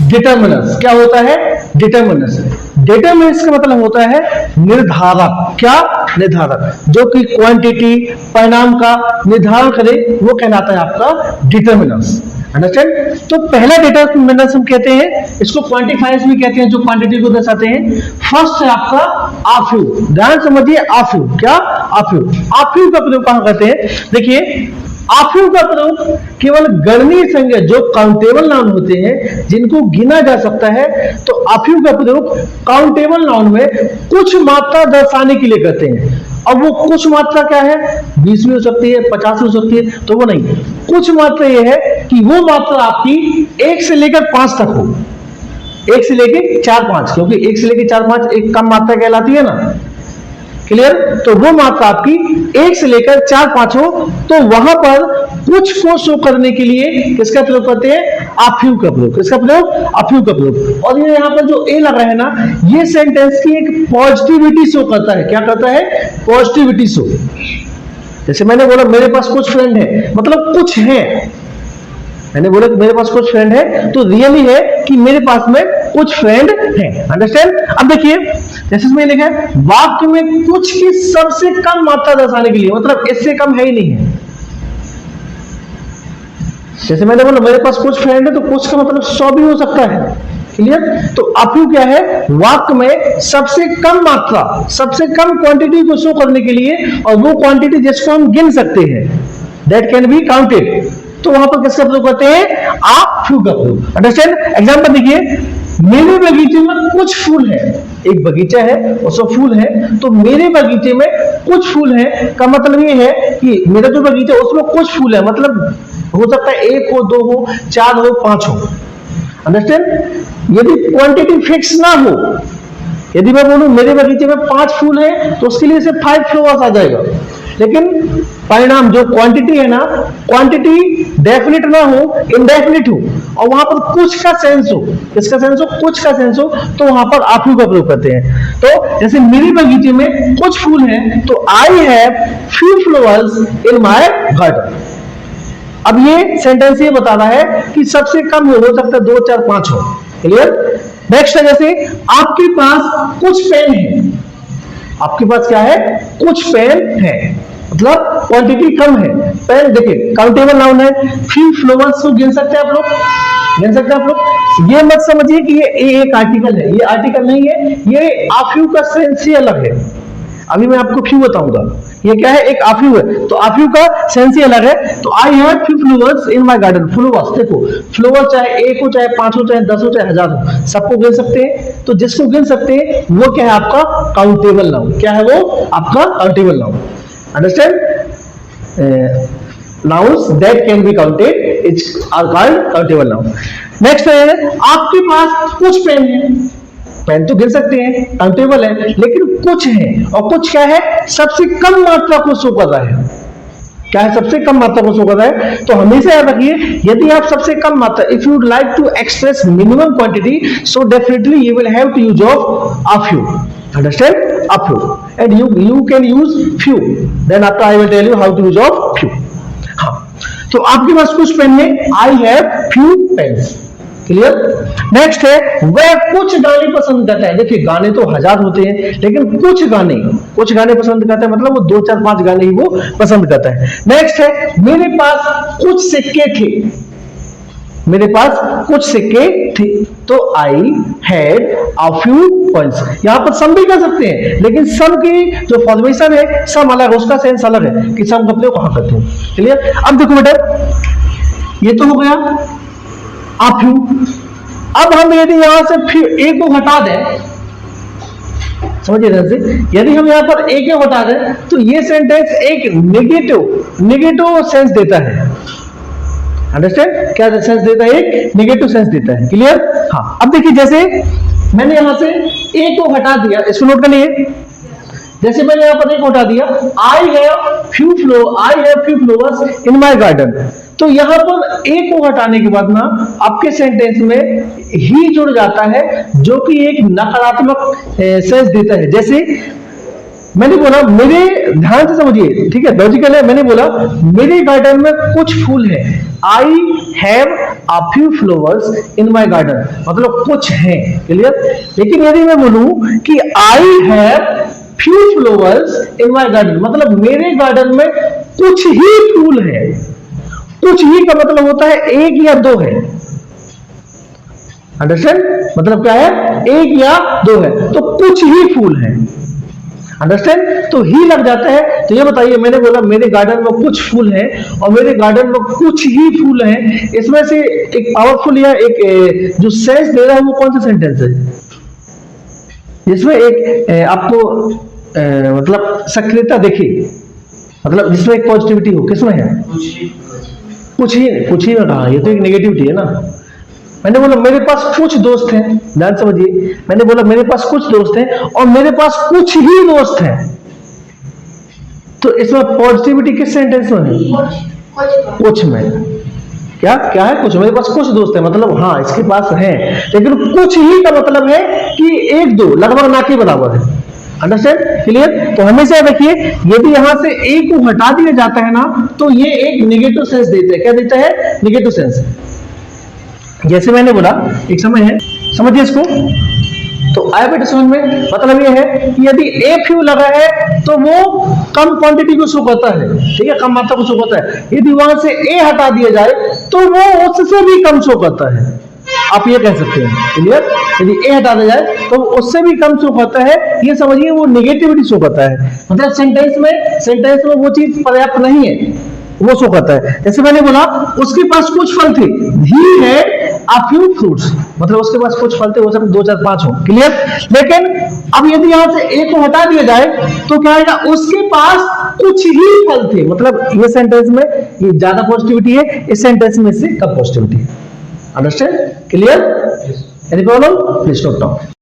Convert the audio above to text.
डिटर्मिनस। क्या होता है? डिटर्मिनस। डिटर्मिनस का मतलब होता है निर्धारक। क्या? निर्धारक। जो कि क्वांटिटी, परिणाम का निर्धारण करे, वो कहलाता है आपका डिटर्मिनस। अंडरस्टैंड? तो पहला डिटर्मिनस हम कहते हैं, इसको क्वांटिफायर्स भी कहते हैं, जो क्वांटिटी को दर्शाते हैं। फर्स्ट है आपका आफ्यू। ध्यान समझिए, आफ्यू। क्या? आफ्यू। आफ्यू का प्रयोग कहां करते हैं? देखिए, आफ्यू का प्रयोग केवल गणनीय संज्ञा, जो काउंटेबल नाउन होते हैं, जिनको गिना जा सकता है, तो आफ्यू का प्रयोग काउंटेबल नाउन में कुछ मात्रा दर्शाने के लिए करते हैं। अब वो कुछ मात्रा क्या है? 20 भी हो सकती है, 50 हो सकती है, तो वो नहीं। कुछ मात्रा ये है कि वो मात्रा आपकी 1 से लेकर 5 तक हो। 1 से लेकर 4, 5, क्योंकि 1 से लेकर 4, 5 एक कम मात्रा कहलाती है ना। क्लियर? तो वो मात्रा आपकी 1 से लेकर 4, 5 हो, तो वहां पर कुछ को शो करने के लिए किसका प्रयोग करते हैं? आफ्यू का प्रयोग। किसका प्रयोग? आफ्यू का प्रयोग। और ये यहाँ पर जो ए लगा है ना, ये सेंटेंस की एक पॉजिटिविटी शो करता है। क्या करता है? Positivity show. जैसे मैंने बोला मेरे पास कुछ फ्रेंड है, मतलब कुछ है। मैंने बोला कि मेरे पास कुछ फ्रेंड है, तो रियली है कि मेरे पास में कुछ फ्रेंड है। अंडरस्टैंड? अब देखिए, जैसे मैंने लिखा है, वाक्य में कुछ की सबसे कम मात्रा दर्शाने के लिए, मतलब इससे कम है ही नहीं है। जैसे मैंने बोला मेरे पास कुछ फ्रेंड है, तो कुछ का मतलब 100 भी हो सकता है। क्लियर? तो आफ्यू क्या है? वाक्य में सबसे कम मात्रा, सबसे कम क्वांटिटी को शो करने के लिए, और वो क्वांटिटी जिसको हम गिन सकते हैं, दैट कैन बी काउंटेड, तो वहां पर किसका प्रयोग करते हैं? आफ्यू का प्रयोग। अंडरस्टैंड? एग्जांपल देखिए, मेरे बगीचे में कुछ फूल है। एक बगीचा है, उसमें फूल है, तो मेरे बगीचे में कुछ फूल है का मतलब ये है कि मेरा जो बगीचा है उसमें कुछ फूल है, मतलब हो सकता है 1 हो, 2 हो, 4 हो, 5 हो। अंडरस्टैंड? यदि क्वांटिटी फिक्स ना हो, यदि मैं बोलूं मेरे बगीचे में 5 फूल है, तो उसके लिए सिर्फ 5 फ्लावर्स आ जाएगा। लेकिन परिणाम जो क्वांटिटी है ना, क्वांटिटी डेफिनेट ना हो, इनडेफिनेट हो, और वहां पर कुछ का सेंस हो। किसका सेंस हो? कुछ का सेंस हो, तो वहां पर आफ्यू का प्रयोग करते हैं। तो जैसे मेरे बगीचे में कुछ फूल हैं, तो I have few flowers in my garden. अब ये सेंटेंस ये बता रहा है कि सबसे कम हो सकता है 2, 4, 5 हो। क्लियर? नेक्स्ट है, जैसे आपके पास कुछ पेन है। आपके पास क्या है? कुछ पेन है, मतलब क्वांटिटी कम है। पेन देखिए काउंटेबल नाउन है। फ्यू फ्लावर्स को गिन सकते हैं आप लोग? गिन सकते हैं आप लोग? ये मत समझिए कि ये एक आर्टिकल है, ये आर्टिकल नहीं है, ये आफ्यू का सेंस ही अलग है। अभी मैं आपको क्यों बताऊंगा। ये क्या है? एक आफ्यू है, तो आफ्यू का सेंस ही अलग है। तो I have few flowers in my garden. Flowers देखो, फ्लावर चाहे 1 हो, चाहे 5 हो, चाहे 10 हो, चाहे 1000 हो, सबको गिन सकते हैं। तो जिसको गिन सकते हैं वो क्या है? आपका काउंटेबल नाउन। क्या है वो? आपका countable noun. Understand? nouns that can be counted is are called countable noun. Next है, आपके पास कुछ पेन है। पेन तो गिन सकते हैं, काउंटेबल है, लेकिन कुछ है, और कुछ क्या है? सबसे कम मात्रा को शो कर रहा है। क्या है? सबसे कम मात्रा को शो कर रहा है। तो हमेशा याद रखिए, यदि आप सबसे कम मात्रा, if you like to express minimum quantity, so definitely you will have to use of a few. Understand? Afyu. And you can use few. Then after I will tell you how to use of few. हाँ, तो आपके पास कुछ pen है, I have few pens. Clear? Next है, वह कुछ गाने पसंद करता है। देखिए गाने तो 1000 होते हैं, लेकिन कुछ गाने पसंद करता है, मतलब वो 2, 4, 5 गाने ही वो पसंद करता है। नेक्स्ट है, मेरे पास कुछ सिक्के थे। मेरे पास कुछ सिक्के थे, तो I had a few coins. यहां पर सम भी कर सकते हैं, लेकिन सम की जो फॉर्मेशन है, सम अलग है, उसका सेंस अलग है कि सम करते हो, कहां करते हो। क्लियर? अब देखो बेटा, ये तो हो गया अ फ्यू। अब हम यदि यहां से ए को हटा दें, समझिए ध्यान से, यदि हम यहां पर ए को हटा दें, तो ये सेंटेंस एक नेगेटिव सेंस देता है। अंडरस्टैंड? क्या सेंस देता है? एक नेगेटिव सेंस देता है। क्लियर? हाँ, अब देखिए, जैसे मैंने यहां से ए को हटा दिया, इसको नोट कर लिए। जैसे मैंने यहां पर ए को हटा दिया, I have few flowers in my garden. तो यहां पर ए को हटाने के बाद ना आपके सेंटेंस में ही जुड़ जाता है, जो कि एक नकारात्मक सेंस देता है। जैसे मैंने बोला मेरे, ध्यान से समझिए, ठीक है, लॉजिकल है। मैंने बोला मेरे गार्डन में कुछ फूल है, I have a few flowers in my garden, मतलब कुछ है, क्लियर। लेकिन यदि मैं बोलूं कि I have few flowers in my garden, मतलब मेरे गार्डन में कुछ ही फूल है। कुछ ही का मतलब होता है एक या दो है, अंडरस्टैंड, मतलब क्या है, एक या दो है, तो कुछ ही फूल है, अंडरस्टैंड। तो ही लग जाता है। तो ये बताइए, मैंने बोला मेरे गार्डन में कुछ फूल हैं और मेरे गार्डन में कुछ ही फूल हैं, इसमें से एक पावरफुल या एक जो सेंस दे रहा है वो कौन सा सेंटेंस है, जिसमें एक आपको मतलब सक्रियता दिखे, मतलब जिसमें एक पॉजिटिविटी हो, किसमें है, कुछ ही में कहा, ये तो एक नेगेटिविटी है ना। मैंने बोला मेरे पास कुछ दोस्त हैं, ध्यान समझिए, मैंने बोला मेरे पास कुछ दोस्त हैं और मेरे पास कुछ ही दोस्त हैं, तो इसमें पॉजिटिविटी किस सेंटेंस में है, कुछ में। क्या क्या है, कुछ, मेरे पास कुछ दोस्त है, मतलब हाँ इसके पास है, लेकिन कुछ ही का मतलब है कि एक दो, लगभग ना के बराबर है, अंडरस्टैंड, क्लियर। तो हमेशा देखिए, यदि यहां से एक को हटा दिया जाता है ना, तो ये एक नेगेटिव सेंस देता है। क्या देता है, नेगेटिव सेंस। जैसे मैंने बोला, एक समय है, समझिए इसको, तो आया बेटा समझ में, मतलब ये है कि यदि ए फ्यू लगा है तो वो कम क्वांटिटी को शो करता है, ठीक है, कम मात्रा को शो करता है। यदि वहां से ए हटा दिया जाए तो वो उससे भी कम शो करता है, आप ये कह सकते हैं, क्लियर। यदि ए हटा दिया जाए तो उससे भी कम शो करता है, ये समझिए वो नेगेटिविटी शो करता है, मतलब सेंटेंस में वो चीज पर्याप्त नहीं है, वो शो करता है। जैसे मैंने बोला उसके पास कुछ फल थे, he had a few fruits, मतलब उसके पास कुछ फल थे, हो सकते 2 4 5 हो, क्लियर। लेकिन अब यदि यहां से एक को हटा दिया जाए तो क्या आएगा, उसके पास कुछ ही फल थे, मतलब ये सेंटेंस में ये ज्यादा पॉजिटिविटी है, इस सेंटेंस में से कम पॉजिटिविटी है, understand, clear. Any problem, please note down.